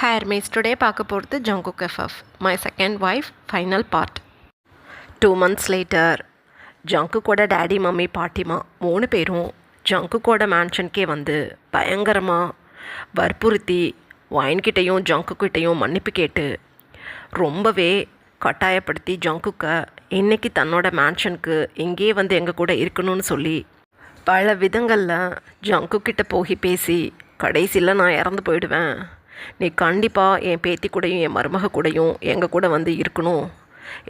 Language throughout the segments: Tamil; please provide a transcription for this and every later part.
ஹேர் மேஸ் டுடே பார்க்க போகிறது Jungkook FF my second wife final part. 2 months later ஜங்குக்கோட டேடி மம்மி பாட்டிமா 3 பேரும் ஜங்குக்கோட மேன்ஷனுக்கே வந்து பயங்கரமாக வற்புறுத்தி ஒயின்கிட்டையும் ஜங்குக்கிட்டையும் மன்னிப்பு கேட்டு ரொம்பவே கட்டாயப்படுத்தி ஜங்குக்கை இன்றைக்கி தன்னோட மேன்ஷனுக்கு இங்கேயே வந்து எங்கள் கூட இருக்கணும்னு சொல்லி பல விதங்களில் ஜங்குக்கிட்ட போய் பேசி கடைசியில் நான் இறந்து போயிடுவேன், நீ கண்டிப்பாக என் பேத்தி கூடயும் என் மருமக கூடயும் எங்கள் கூட வந்து இருக்கணும்,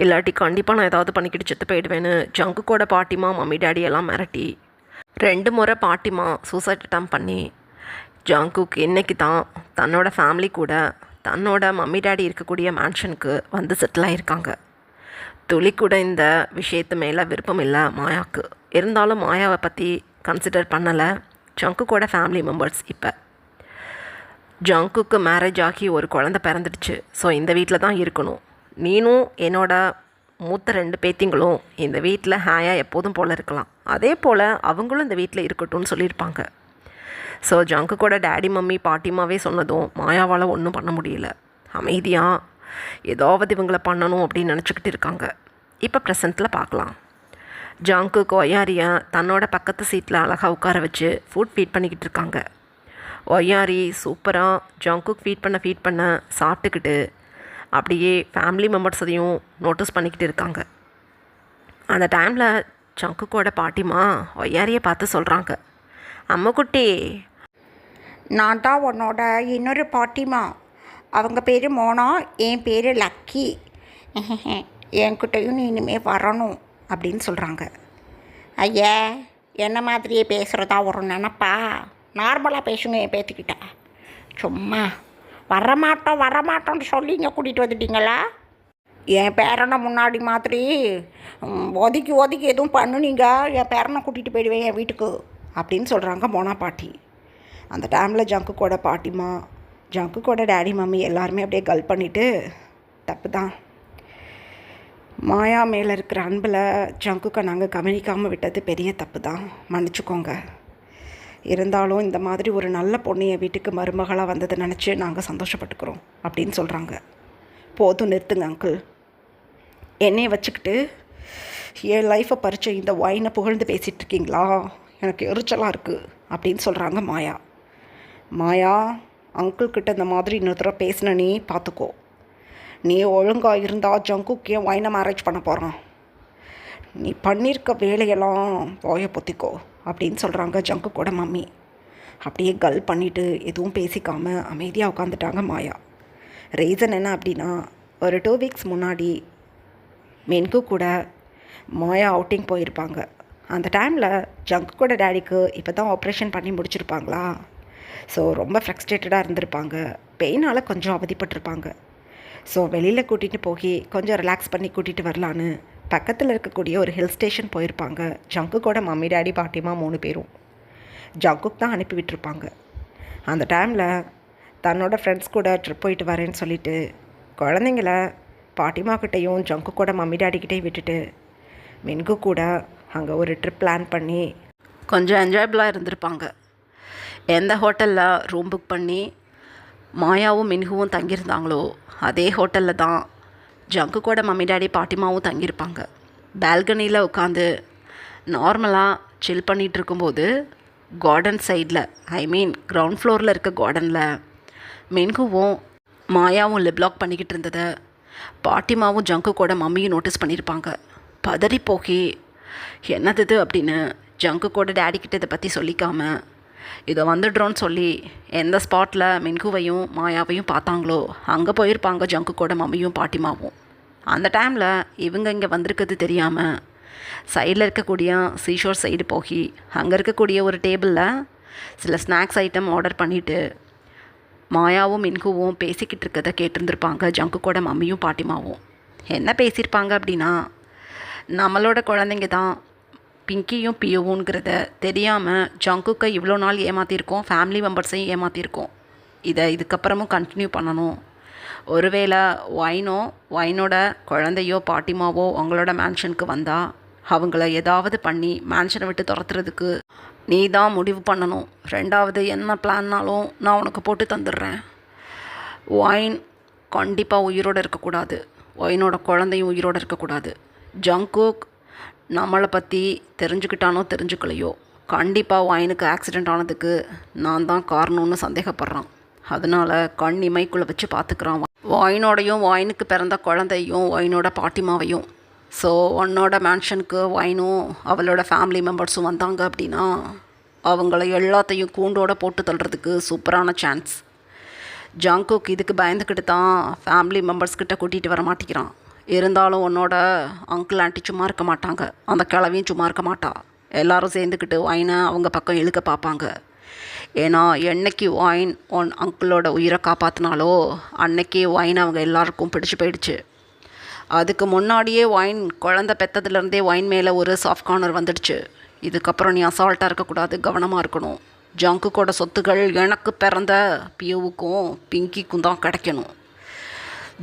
இல்லாட்டி கண்டிப்பாக நான் ஏதாவது பண்ணிக்கிட்டு செத்து போயிடுவேன்னு ஜங்குக்கோட பாட்டிமா மம்மி டேடி எல்லாம் மிரட்டி 2 முறை பாட்டிமா சூசைட் அட்டம் பண்ணி ஜங்குக் இன்றைக்கி தான் தன்னோட ஃபேமிலி கூட தன்னோட மம்மி டேடி இருக்கக்கூடிய மேன்ஷனுக்கு வந்து செட்டில் ஆகியிருக்காங்க. துளி கூட இந்த விஷயத்து மேலே விருப்பம் இல்லை மாயாவுக்கு. இருந்தாலும் மாயாவை பற்றி கன்சிடர் பண்ணலை ஜங்குக்கோட ஃபேமிலி மெம்பர்ஸ். இப்போ ஜங்குக்கு மேரேஜ் ஆகி ஒரு குழந்தை பிறந்துடுச்சு. ஸோ இந்த வீட்டில் தான் இருக்கணும், நீனும் என்னோட மூத்த 2 பேத்திங்களும் இந்த வீட்டில் ஹேயாக எப்போதும் போல் இருக்கலாம், அதே போல் அவங்களும் இந்த வீட்டில் இருக்கட்டும்னு சொல்லியிருப்பாங்க. ஸோ ஜங்குக்கோட டேடி மம்மி பாட்டிமாவே சொன்னதும் மாயாவால் ஒன்றும் பண்ண முடியல. அமைதியாக ஏதாவது இவங்களை பண்ணணும் அப்படின்னு நினச்சிக்கிட்டு இருக்காங்க. இப்போ ப்ரெசண்ட்டில் பார்க்கலாம். ஜங்குக்கு ஒய்யாரியை தன்னோட பக்கத்து சீட்டில் அழகாக உட்கார வச்சு ஃபுட் ஃபீட் பண்ணிக்கிட்டு இருக்காங்க. ஒய்யாரி சூப்பராக ஜங்குக்கு ஃபீட் பண்ண சாப்பிட்டுக்கிட்டு அப்படியே ஃபேமிலி மெம்பர்ஸையும் நோட்டீஸ் பண்ணிக்கிட்டு இருக்காங்க. அந்த டைமில் ஜங்குக்கோட பாட்டிமா ஒய்யாரியை பார்த்து சொல்கிறாங்க, அம்முக்குட்டி, நான் தான் உன்னோட இன்னொரு பாட்டிமா, அவங்க பேர் மோனா, என் பேர் லக்கி, என்கிட்டையும் நீ இனிமேல் வரணும் அப்படின்னு சொல்கிறாங்க. ஐயா, என்ன மாதிரியே பேசுகிறதா ஒரு நினப்பா, நார்மலாக பேசுங்க என் பேத்திக்கிட்ட, சும்மா வரமாட்டோம்னு சொல்லி இங்கே கூட்டிகிட்டு வந்துட்டீங்களா? என் பேரனை முன்னாடி மாதிரி ஒதுக்கி எதுவும் பண்ணுனீங்க, என் பேரனை கூட்டிகிட்டு போயிடுவேன் என் வீட்டுக்கு அப்படின்னு சொல்கிறாங்க மோனா பாட்டி. அந்த டைமில் ஜங்குக்கோட பாட்டிமா ஜங்குக்கோட டேடி மம்மி எல்லாருமே அப்படியே கல் பண்ணிவிட்டு, தப்பு தான், மாயா மேலே இருக்கிற அன்பில் ஜங்குக்கை நாங்கள் கவனிக்காமல் விட்டது பெரிய தப்பு தான், மன்னிச்சுக்கோங்க. இருந்தாலும் இந்த மாதிரி ஒரு நல்ல பொண்ணு என் வீட்டுக்கு மருமகளாக வந்ததை நினச்சி நாங்கள் சந்தோஷப்பட்டுக்கிறோம் அப்படின்னு சொல்கிறாங்க. போதும் நிறுத்துங்க அங்கிள், என்னையை வச்சுக்கிட்டு என் லைஃப்பை பறிச்ச இந்த ஒயினை புகழ்ந்து பேசிகிட்டு இருக்கீங்களா, எனக்கு எரிச்சலாக இருக்குது அப்படின்னு சொல்கிறாங்க மாயா. மாயா, அங்கிள்கிட்ட இந்த மாதிரி இன்னொரு தடவை பேசின நீ பார்த்துக்கோ, நீ ஒழுங்காக இருந்தால் ஜங்குக்கு ஏன் ஒயினை மேரேஜ் பண்ண போகிறான், நீ பண்ணியிருக்க வேலையெல்லாம் போய பொத்திக்கோ அப்படின்னு சொல்கிறாங்க ஜங்குக்கோட மம்மி. அப்படியே கல் பண்ணிவிட்டு எதுவும் பேசிக்காமல் அமைதியாக உட்காந்துட்டாங்க மாயா. ரீசன் என்ன அப்படின்னா, ஒரு 2 weeks முன்னாடி மென்கு கூட மாயா அவுட்டிங் போயிருப்பாங்க. அந்த டைமில் ஜங்குக்கோட டேடிக்கு இப்போ தான் ஆப்ரேஷன் பண்ணி முடிச்சிருப்பாங்களா, ஸோ ரொம்ப ஃப்ரஸ்ட்ரேட்டடாக இருந்திருப்பாங்க, பெயினால் கொஞ்சம் அவதிப்பட்டிருப்பாங்க. ஸோ வெளியில் கூட்டிகிட்டு போய் கொஞ்சம் ரிலாக்ஸ் பண்ணி கூட்டிகிட்டு வரலான்னு பக்கத்தில் இருக்கக்கூடிய ஒரு ஹில் ஸ்டேஷன் போயிருப்பாங்க ஜங்குக்கோட மம்மி டேடி பாட்டிமா 3 பேரும். ஜங்குக் தான் அனுப்பி விட்டுருப்பாங்க. அந்த டைமில் தன்னோட ஃப்ரெண்ட்ஸ் கூட ட்ரிப் போயிட்டு வரேன்னு சொல்லிவிட்டு குழந்தைங்கள பாட்டிமாக்கிட்டையும் ஜங்குக்கோட மம்மி டேடிக்கிட்டையும் விட்டுட்டு மென்கு கூட அங்கே ஒரு ட்ரிப் பிளான் பண்ணி கொஞ்சம் என்ஜாயபிளாக இருந்திருப்பாங்க. எந்த ஹோட்டலில் ரூம் புக் பண்ணி மாயாவும் மின்குவும் தங்கியிருந்தாங்களோ அதே ஹோட்டலில் தான் ஜங்குக்கோட மம்மி டேடி பாட்டிமாவும் தங்கியிருப்பாங்க. பால்கனியில் உட்காந்து நார்மலாக சில் பண்ணிகிட்டு இருக்கும்போது கார்டன் சைடில், கிரவுண்ட் ஃப்ளோரில் இருக்க கார்டனில் மின்குவும் மாயாவும் லிப்லாக் பண்ணிக்கிட்டு இருந்ததை பாட்டிமாவும் ஜங்குக்கோட மம்மியும் நோட்டீஸ் பண்ணியிருப்பாங்க. பதறி போகி என்னது அப்படின்னு ஜங்குக்கோட டேடிக்கிட்ட இதை பற்றி சொல்லிக்காமல் இதை வந்துடுறோன்னு சொல்லி எந்த ஸ்பாட்டில் மின்குவையும் மாயாவையும் பார்த்தாங்களோ அங்கே போயிருப்பாங்க ஜங்குக்கோட மம்மியும் பாட்டிமாவும். அந்த டைமில் இவங்க இங்கே வந்திருக்கிறது தெரியாமல் சைடில் இருக்கக்கூடிய சீஷோர் சைடு போய் அங்கே இருக்கக்கூடிய ஒரு டேபிளில் சில ஸ்நாக்ஸ் ஐட்டம் ஆர்டர் பண்ணிவிட்டு மாயாவும் மின்குவும் பேசிக்கிட்டு இருக்கிறத கேட்டிருந்துருப்பாங்க ஜங்குக்கோட மம்மியும் பாட்டிமாவும். என்ன பேசியிருப்பாங்க அப்படின்னா, நம்மளோட குழந்தைங்க தான் பிங்கியும் பியோவுங்கிறத தெரியாமல் ஜங்குக்கை இவ்வளோ நாள் ஏமாற்றிருக்கோம், ஃபேமிலி மெம்பர்ஸையும் ஏமாற்றிருக்கோம், இதுக்கப்புறமும் கண்டினியூ பண்ணணும், ஒருவேளை ஒயினோட குழந்தையோ பாட்டிமாவோ அவங்களோட மேன்ஷனுக்கு வந்தால் அவங்கள ஏதாவது பண்ணி மேன்ஷனை விட்டு துரத்துறதுக்கு நீ தான் முடிவு பண்ணணும், 2வது என்ன பிளான்னாலும் நான் உனக்கு போட்டு தந்துடுறேன், ஒயின் கண்டிப்பாக உயிரோடு இருக்கக்கூடாது. ஒயினோட குழந்தையும் உயிரோடு இருக்கக்கூடாது. ஜங்குக் நம்மளை பற்றி தெரிஞ்சுக்கிட்டானோ தெரிஞ்சுக்கலையோ கண்டிப்பாக ஒயினுக்கு ஆக்சிடெண்ட் ஆனதுக்கு நான் தான் காரணம்னு சந்தேகப்படுறான். அதனால் கண் இமைக்குள்ளே வச்சு பார்த்துக்கிறான். ஒயினோடையும் ஒயினுக்கு பிறந்த குழந்தையும் ஒயினோட பாட்டிமாவையும். ஸோ உன்னோட மேன்ஷனுக்கு ஒயினும் அவளோட ஃபேமிலி மெம்பர்ஸும் வந்தாங்க அப்படின்னா அவங்கள எல்லாத்தையும் கூண்டோட போட்டு தள்ளுறதுக்கு சூப்பரான சான்ஸ். ஜங்குக் இதுக்கு பயந்துக்கிட்டு தான் ஃபேமிலி மெம்பர்ஸ்கிட்ட கூட்டிகிட்டு வர மாட்டேங்கிறான். இருந்தாலும் உன்னோட அங்கிள் ஆண்டி சும்மா இருக்க மாட்டாங்க, அந்த கிழவியும் சும்மா இருக்க மாட்டா. எல்லோரும் சேர்ந்துக்கிட்டு ஒயினை அவங்க பக்கம் இழுக்க பார்ப்பாங்க. ஏன்னா என்னைக்கு ஒயின் உன் அங்கிளோட உயிரை காப்பாற்றினாலோ அன்னைக்கே ஒயின் அவங்க எல்லாருக்கும் பிடிச்சி போயிடுச்சு. அதுக்கு முன்னாடியே ஒயின் குழந்தை பெற்றதுலேருந்தே ஒயின் மேலே ஒரு சாஃப்ட் கார்னர் வந்துடுச்சு. இதுக்கப்புறம் நீ அசால்ட்டாக இருக்கக்கூடாது, கவனமாக இருக்கணும். ஜங்குக்கோட சொத்துக்கள் எனக்கு பிறந்த பியூவுக்கும் பிங்கிக்கும் தான் கிடைக்கணும்.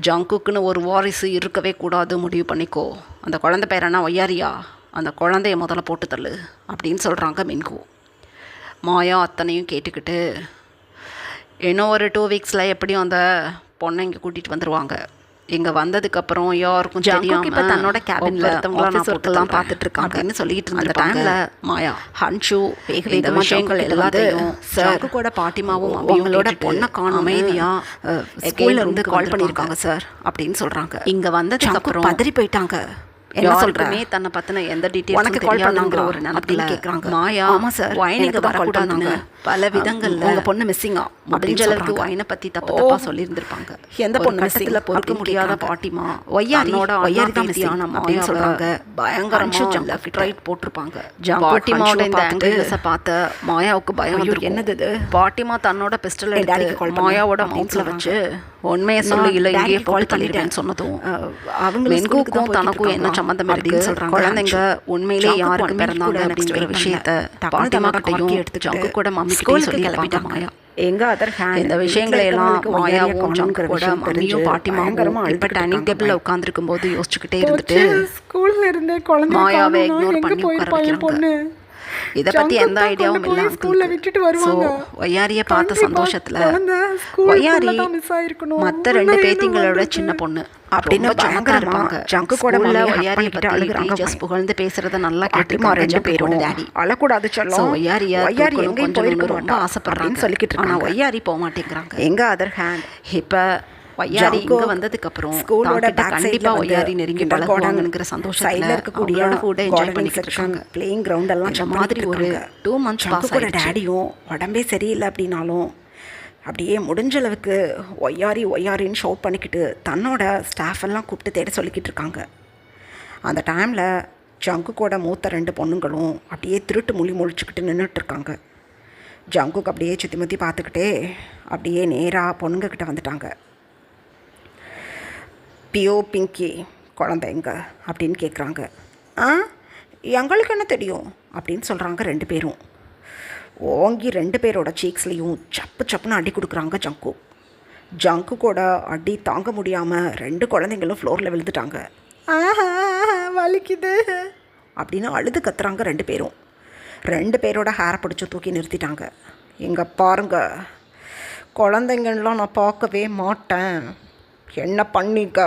ஜங்குக்குன்னு ஒரு வாரிசு இருக்கவே கூடாது, முடிவு பண்ணிக்கோ. அந்த குழந்தை பேர் என்ன, ஒய்யாரியா? அந்த குழந்தைய முதல்ல போட்டு தள்ளு அப்படின்னு சொல்கிறாங்க மின்கு. மாயா அத்தனையும் கேட்டுக்கிட்டு இன்னும் ஒரு 2 வீக்ஸில் எப்படியும் அந்த பொண்ணை இங்கே கூட்டிகிட்டு வந்துடுவாங்க. இங்கே வந்ததுக்கப்புறம் யாருக்கும் தெரியாமல் இப்போ தன்னோட கேபினில் ஆஃபீஸர்க்கெல்லாம் பார்த்துட்டு இருக்காங்கன்னு சொல்லிட்டு இருந்த டைமில் மாயா ஹன்ஷு இந்த விஷயங்கள் எல்லாத்தையும் சார் கூட பாட்டிமாவும் அவங்களோட பொண்ணை காணும் அமைதியாக ஸ்கூல்லேருந்து கால் பண்ணியிருக்காங்க சார் அப்படின்னு சொல்கிறாங்க. இங்கே வந்ததுக்கப்புறம் பதறி போயிட்டாங்க. என்ன சொல்கிறேன், தன்னை பற்றின எந்த டீட்டெயில் உனக்கு கால் பண்ணாங்கிற ஒரு நினைப்பில் கேட்குறாங்க. மாயா ஆமாம் சார், ஒயினுக்கு வரக்கூடாதுன்னு பல விதங்களில் உங்கள் பொண்ணு மிஸ்ஸிங்கா முடிஞ்ச அளவுக்கு ஒயினை பற்றி தப்பாக சொல்லியிருந்திருப்பாங்க. எந்த பொண்ணு மிஸ்ஸில் பொறுக்க முடியாத பாட்டிமா ஒய்யாரியோட ஒய்யாரியான அப்படின்னு சொல்கிறாங்க. பயங்கரமாக லெஃப்ட் ரைட் போட்டிருப்பாங்க. பாட்டிமாவோட இந்த ஆங்கிள்ஸை பார்த்த மாயாவுக்கு பயம் வந்து என்னது இது, பாட்டிமா தன்னோட பிஸ்டல் எடுத்து மாயாவோட மவுத்தில் வச்சு உண்மையை சொல்லி இல்லை இங்கேயே போட்டு தள்ளிட்டேன்னு சொன்னதும் அவங்களுக்கும் தனக்கும் என்ன சம்மந்தம் இருக்குன்னு சொல்கிறாங்க. குழந்தைங்க உண்மையிலே யாருக்கு பிறந்தாங்க அப்படிங்கிற விஷயத்த பாட்டிமா கிட்டையும் ஜங்கு கூட மம்மி கிட்டையும் சொல்லி கிளப்பிட்டாங்க மாயா. இந்த விஷயங்களை எல்லாம் மாயாவும் ஜங்கு கூட மம்மியும் பாட்டிமாவும் இப்போ டைனிங் டேபிளில் உட்காந்துருக்கும் போது யோசிச்சுக்கிட்டே இருந்துட்டு ஸ்கூல்ல இருந்தே குழந்தை மாயாவை இக்னோர் பண்ணி உட்கார வைக்கிறாங்க. இதை பற்றி எந்த ஐடியாவும் இல்லை. ஒய்யாரியை பார்த்த சந்தோஷத்தில் ஒய்யாரி மற்ற 2 பேத்திங்களோட சின்ன பொண்ணு அப்படின்னு பயங்கரமாக ஜங்கு கூட ஒய்யாரியை பற்றி டீச்சர்ஸ் புகழ்ந்து பேசுறத நல்லா கேட்டுமா 2 பேரும் டேடி அழக்கூடாது சொல்லும். ஒய்யாரி எங்கேயும் போயிருக்க ரொம்ப ஆசைப்படுறான்னு சொல்லிக்கிட்டு இருக்காங்க. ஒய்யாரி போக மாட்டேங்கிறாங்க. எங்க அதர் ஹேண்ட் இப்போ ஒய்யாரி இங்கே வந்ததுக்கப்புறம் ஸ்கூலோட கண்டிப்பாக ஒய்யாரி நெருங்கி பழகுவாங்கங்கிற சந்தோஷத்தில் இருக்கக்கூடிய கூட என்ஜாய் பண்ணிக்கிட்டு இருக்காங்க. பிளேயிங் கிரவுண்ட் எல்லாம் இந்த மாதிரி ஒரு 2 months பாஸ் கூட டேடியும் உடம்பே சரியில்லை அப்படின்னாலும் அப்படியே முடிஞ்ச அளவுக்கு ஒய்யாரின்னு ஷவுட் பண்ணிக்கிட்டு தன்னோட ஸ்டாஃப் எல்லாம் கூப்பிட்டு தேட சொல்லிக்கிட்டு இருக்காங்க. அந்த டைமில் ஜங்குக்கோட மூத்த 2 பொண்ணுங்களும் அப்படியே திருட்டு முழிச்சுக்கிட்டு நின்றுட்டுருக்காங்க. ஜங்குக்கு அப்படியே சுற்றி முற்றி பார்த்துக்கிட்டே அப்படியே நேராக பொண்ணுங்கக்கிட்ட வந்துட்டாங்க. பியோ பிங்கி குழந்தை எங்க அப்படின்னு கேட்குறாங்க. எங்களுக்கு என்ன தெரியும் அப்படின்னு சொல்கிறாங்க 2 பேரும். ஓங்கி 2 பேரோட சீக்ஸ்லேயும் சப்புன்னு அடி கொடுக்குறாங்க ஜங்கு. ஜங்குக்கோட அடி தாங்க முடியாமல் 2 குழந்தைங்களும் ஃப்ளோரில் விழுந்துட்டாங்க. வலிக்குது அப்படின்னு அழுது கத்துறாங்க 2 பேரும். 2 பேரோட ஹேரை பிடிச்சி தூக்கி நிறுத்திட்டாங்க. எங்கே பாருங்க, குழந்தைங்கள்லாம் நான் பார்க்கவே மாட்டேன், என்ன பண்ணீங்க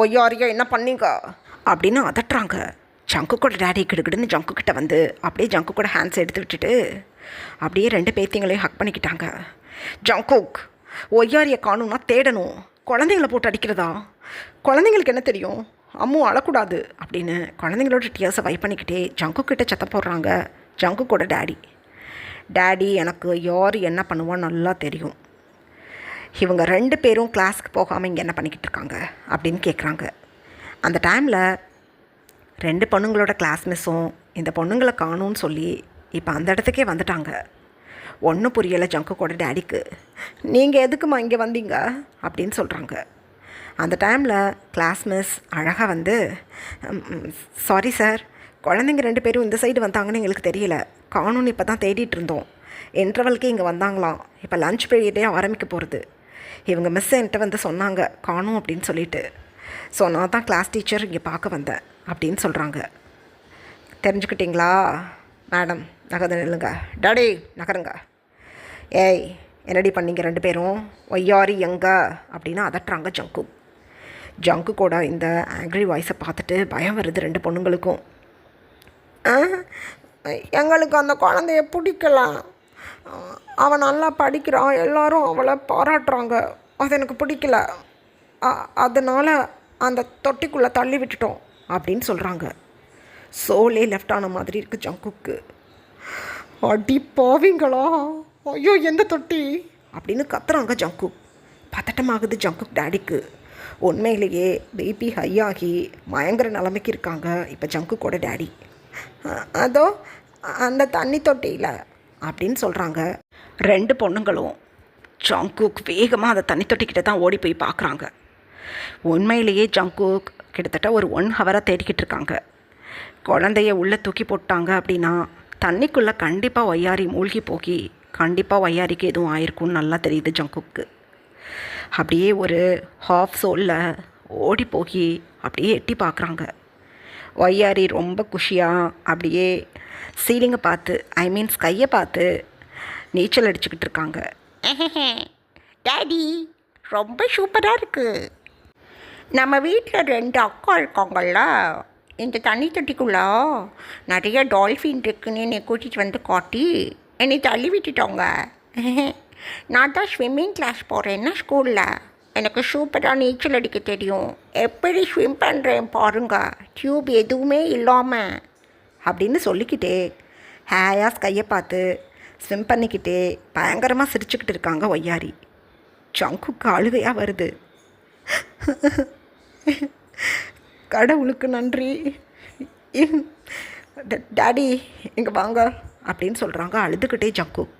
ஒய்யாரியா, என்ன பண்ணீங்க அப்படின்னு அதட்டுறாங்க. ஜங்கு கூட டேடி கிடுக்கிடுன்னு ஜங்கு கிட்ட வந்து அப்படியே ஜங்கு கூட ஹேண்ட்ஸ் எடுத்து விட்டுட்டு அப்படியே 2 பேத்திங்களையும் ஹக் பண்ணிக்கிட்டாங்க. ஜங்குக், ஒய்யாரியை காணும்னா தேடணும், குழந்தைங்கள போட்டு அடிக்கிறதா? குழந்தைங்களுக்கு என்ன தெரியும், அம்மு அழக்கூடாது அப்படின்னு குழந்தைங்களோட டியர்ஸை வைப் பண்ணிக்கிட்டே ஜங்கு கிட்ட சத்தம் போடுறாங்க. ஜங்கு கூட டேடி எனக்கு யார் என்ன பண்ணுவான்னு நல்லா தெரியும். இவங்க 2 பேரும் கிளாஸுக்கு போகாமல் இங்கே என்ன பண்ணிக்கிட்டு இருக்காங்க அப்படின்னு கேட்குறாங்க. அந்த டைமில் 2 பொண்ணுங்களோட கிளாஸ் மிஸ்ஸும் இந்த பொண்ணுங்களை காணும்னு சொல்லி இப்போ அந்த இடத்துக்கே வந்துட்டாங்க. ஒன்றும் புரியலை ஜங்குக்கோட டேடிக்கு. நீங்கள் எதுக்குமா இங்கே வந்தீங்க அப்படின்னு சொல்கிறாங்க. அந்த டைமில் கிளாஸ் மிஸ் அழகாக வந்து, சாரி சார், குழந்தைங்க 2 பேரும் இந்த சைடு வந்தாங்கன்னு எங்களுக்கு தெரியல, காணும்னு இப்போ தான் தேடிட்டு இருந்தோம். இன்டர்வலுக்கு இங்கே வந்தாங்களாம், இப்போ லன்ச் பீரியடே ஆரம்பிக்க போகிறது. இவங்க மிஸ் என்கிட்ட வந்து சொன்னாங்க காணும் அப்படின்னு சொல்லிட்டு. ஸோ நான் தான் கிளாஸ் டீச்சர் இங்கே பார்க்க வந்தேன் அப்படின்னு சொல்கிறாங்க. தெரிஞ்சுக்கிட்டிங்களா மேடம்? நகர்ந்து நில்லுங்க. டாடி நகருங்க. ஏய், என்னடி பண்ணீங்க 2 பேரும்? ஒய்யாரி எங்க அப்படின்னு அதட்டுறாங்க ஜங்குக். ஜங்குக்கோட இந்த ஆங்க்ரி வாய்ஸை பார்த்துட்டு பயம் வருது 2 பொண்ணுங்களுக்கும். எங்களுக்கு அந்த குழந்தைய பிடிக்கலாம், அவன் நல்லா படிக்கிறான், எல்லாரும் அவளை பாராட்டுறாங்க, அது எனக்கு பிடிக்கல, அதனால் அந்த தொட்டிக்குள்ளே தள்ளி விட்டுட்டோம் அப்படின்னு சொல்கிறாங்க. சோலே லெஃப்ட் ஆன மாதிரி இருக்குது ஜங்குக்கு. அடி பாவிங்களா, ஐயோ எந்த தொட்டி அப்படின்னு கத்துறாங்க ஜங்குக். பதட்டமாகுது ஜங்குக் டேடிக்கு. உண்மையிலேயே பிபி ஹையாகி பயங்கர நிலைமைக்கு இருக்காங்க இப்போ ஜங்குக்கோட டேடி. அதோ அந்த தண்ணி தொட்டியில் அப்படின்னு சொல்கிறாங்க. 2 பொண்ணுங்களும் ஜங்குக் வேகமாக அந்த தண்ணி தொட்டிக்கிட்ட தான் ஓடி போய் பார்க்குறாங்க. உண்மையிலேயே ஜங்குக் கிட்டத்தட்ட ஒரு 1 ஹவராக தேடிக்கிட்டு இருக்காங்க. குழந்தைய உள்ளே தூக்கி போட்டாங்க அப்படின்னா தண்ணிக்குள்ளே கண்டிப்பாக ஒய்யாரி மூழ்கி போகி கண்டிப்பாக ஒய்யாரிக்கு எதுவும் ஆயிருக்கும்னு நல்லா தெரியுது ஜங்குக்கு. அப்படியே ஒரு ஹாஃப் சோலில் ஓடி போகி அப்படியே எட்டி பார்க்குறாங்க. ஒய்யாரி ரொம்ப குஷியாக அப்படியே சீலிங்கை பார்த்து ஸ்கையை பார்த்து நீச்சல் அடிச்சுக்கிட்டு இருக்காங்க. டாடி ரொம்ப சூப்பராக இருக்குது. நம்ம வீட்டில் 2 அக்கா இருக்காங்கள்ல, இந்த தண்ணி தொட்டிக்குள்ள நிறைய டால்ஃபின் இருக்குன்னு என்னை கூட்டிகிட்டு வந்து காட்டி என்னை தள்ளி விட்டுட்டோங்க. நான் தான் ஸ்விம்மிங் கிளாஸ் போகிறேன்னா ஸ்கூலில், எனக்கு சூப்பராக நீச்சல் அடிக்க தெரியும், எப்படி ஸ்விம் பண்ணுறேன் பாருங்க, டியூப் எதுவுமே இல்லாமல் அப்படின்னு சொல்லிக்கிட்டே ஹேயாக ஸ்கையை பார்த்து ஸ்விம் பண்ணிக்கிட்டே பயங்கரமாக சிரிச்சுக்கிட்டு இருக்காங்க ஒய்யாரி. ஜங்குக்கு அழுகையாக வருது. கடவுளுக்கு நன்றி, டாடி இங்கே வாங்க அப்படின்னு சொல்கிறாங்க அழுதுகிட்டே ஜங்குக்.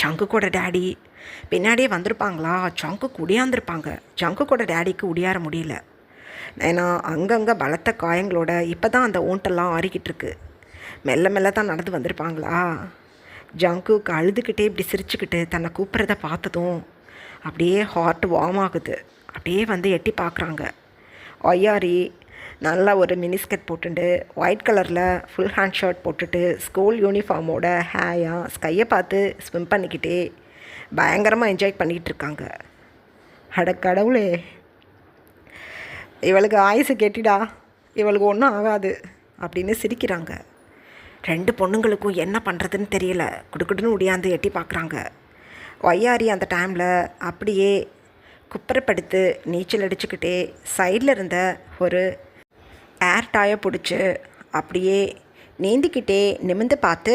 ஜங்குக்கோட டேடி பின்னாடியே வந்திருப்பாங்களா, ஜங்குக்கு உடையாந்துருப்பாங்க. ஜங்குக்கோட டேடிக்கு உடையாற முடியல. ஏன்னா அங்கங்கே பலத்த காயங்களோட இப்போ தான் அந்த ஊண்டெல்லாம் ஆறிக்கிட்டு இருக்கு. மெல்ல மெல்ல தான் நடந்து வந்திருப்பாங்களா. ஜங்குக்கு அழுதுகிட்டே இப்படி சிரிச்சுக்கிட்டு தன்னை கூப்பிட்றத பார்த்ததும் அப்படியே ஹார்ட் வார்ம் ஆகுது. அப்படியே வந்து எட்டி பார்க்குறாங்க. ஒய்யாரி நல்லா ஒரு மினிஸ்கட் போட்டுட்டு ஒயிட் கலரில் ஃபுல் ஹேண்ட் ஷர்ட் போட்டுட்டு ஸ்கூல் யூனிஃபார்மோட ஹேயாக ஸ்கையை பார்த்து ஸ்விம் பண்ணிக்கிட்டே பயங்கரமாக என்ஜாய் பண்ணிக்கிட்டு இருக்காங்க. அட கடவுளே, இவளுக்கு ஆயுசு கேட்டிடா, இவளுக்கு ஒன்றும் ஆகாது அப்படின்னு சிரிக்கிறாங்க. 2 பொண்ணுங்களுக்கும் என்ன பண்ணுறதுன்னு தெரியல. குடுக்குடுன்னு உடையாந்து எட்டி பார்க்குறாங்க. ஒய்யாரி அந்த டைமில் அப்படியே குப்புறப்படுத்து நீச்சல் அடிச்சுக்கிட்டே சைடில் இருந்த ஒரு ஏர் டாயை பிடிச்சி அப்படியே நீந்திக்கிட்டே நிமிந்து பார்த்து,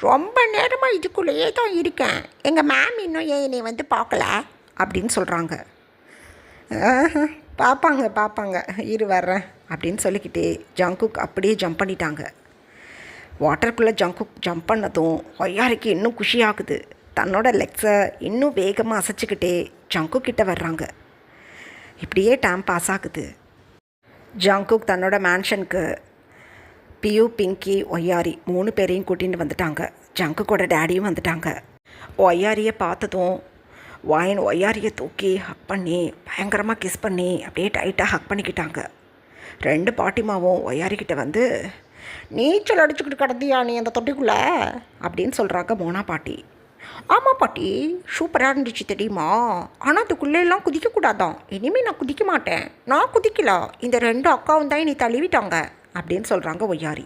ரொம்ப நேரமாக இதுக்குள்ளேயே தான் இருக்கேன், எங்கள் மேம் இன்னும் ஏன் என்னை வந்து பார்க்கல அப்படின்னு சொல்கிறாங்க. பார்ப்பாங்க இரு வர்றேன் அப்படின்னு சொல்லிக்கிட்டே ஜங்குக் அப்படியே ஜம்ப் பண்ணிட்டாங்க. வாட்டருக்குள்ளே ஜங்குக் ஜம்ப் பண்ணதும் ஒய்யாரிக்கு இன்னும் குஷியாகுது. தன்னோட லெக்ஸை இன்னும் வேகமாக அசைச்சிக்கிட்டே ஜங்குக் கிட்ட வர்றாங்க. இப்படியே டைம் பாஸ் ஆகுது. ஜங்குக் தன்னோட மேன்ஷனுக்கு பியூ, பிங்கி, ஒய்யாரி 3 பேரையும் கூட்டிகிட்டு வந்துட்டாங்க. ஜங்குக்கோட டேடியும் வந்துட்டாங்க. ஒய்யாரியை பார்த்ததும் ஒய்யாரியை தூக்கி ஹக் பண்ணி பயங்கரமாக கிஸ் பண்ணி அப்படியே டைட்டாக ஹக் பண்ணிக்கிட்டாங்க. 2 பாட்டிமாவும் ஒய்யாரிக்கிட்ட வந்து, நீச்சல் அடிச்சுக்கிட்டு கிடந்தியா நீ அந்த தொட்டிக்குள்ளே அப்படின்னு சொல்கிறாங்க மோனா பாட்டி. ஆமாம் பாட்டி, சூப்பராக இருந்துச்சு தெரியுமா, ஆனால் அதுக்குள்ளேலாம் குதிக்கக்கூடாதான், இனிமேல் நான் குதிக்க மாட்டேன், நான் குதிக்கல, இந்த 2 அக்காவும் தான் என்னை தள்ளிவிட்டாங்க அப்படின்னு சொல்கிறாங்க ஒய்யாரி.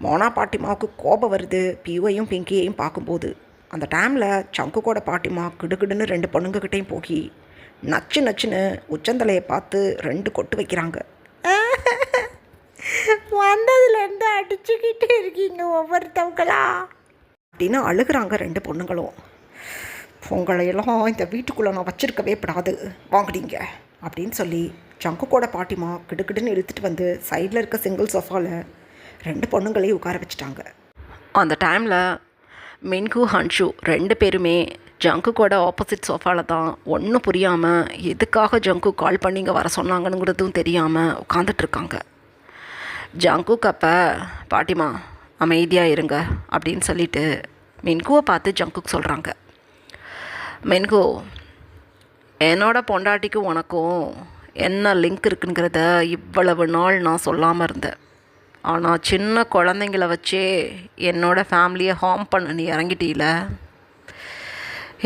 மோனா பாட்டிமாவுக்கு கோபம் வருது பியூவையும் பிங்கியையும் பார்க்கும்போது. அந்த டைமில் ஜங்குக்கோட பாட்டிமா கிடுகிடுன்னு 2 பொண்ணுங்கக்கிட்டையும் போகி நச்சுன்னு உச்சந்தலையை பார்த்து 2 கொட்டு வைக்கிறாங்க. வந்ததுலேருந்து அடிச்சுக்கிட்டு இருக்கீங்க ஒவ்வொருத்தவங்களா அப்படின்னு அழுகிறாங்க 2 பொண்ணுங்களும். உங்களையெல்லாம் இந்த வீட்டுக்குள்ளே நான் வச்சுருக்கவே படாது, வாங்கிட்டீங்க அப்படின்னு சொல்லி ஜங்குக்கோட பாட்டிமா கிடுகிடுன்னு இழுத்துட்டு வந்து சைடில் இருக்க சிங்கிள் சோஃபாவில் 2 பொண்ணுங்களையும் உட்கார வச்சுட்டாங்க. அந்த டைமில் மின்கு, ஹன்ஷு 2 பேருமே ஜங்குக்கோட ஆப்போசிட் சோஃபாவில் தான் ஒன்றும் புரியாமல் எதுக்காக ஜங்கு கால் பண்ணி இங்கே வர சொன்னாங்கங்கிறதும் தெரியாமல் உட்காந்துட்ருக்காங்க. ஜங்குக்கு அப்போ பாட்டிமா அமைதியாக இருங்க அப்படின்னு சொல்லிட்டு மின்குவை பார்த்து ஜங்குக்கு சொல்கிறாங்க. மின்கு, என்னோட பொண்டாட்டிக்கு உனக்கும் என்ன லிங்க் இருக்குங்கிறத இவ்வளவு நாள் நான் சொல்லாமல் இருந்தேன். ஆனால் சின்ன குழந்தைங்கள வச்சே என்னோடய ஃபேமிலியை ஹார்ம் பண்ண நீ இறங்கிட்டீல.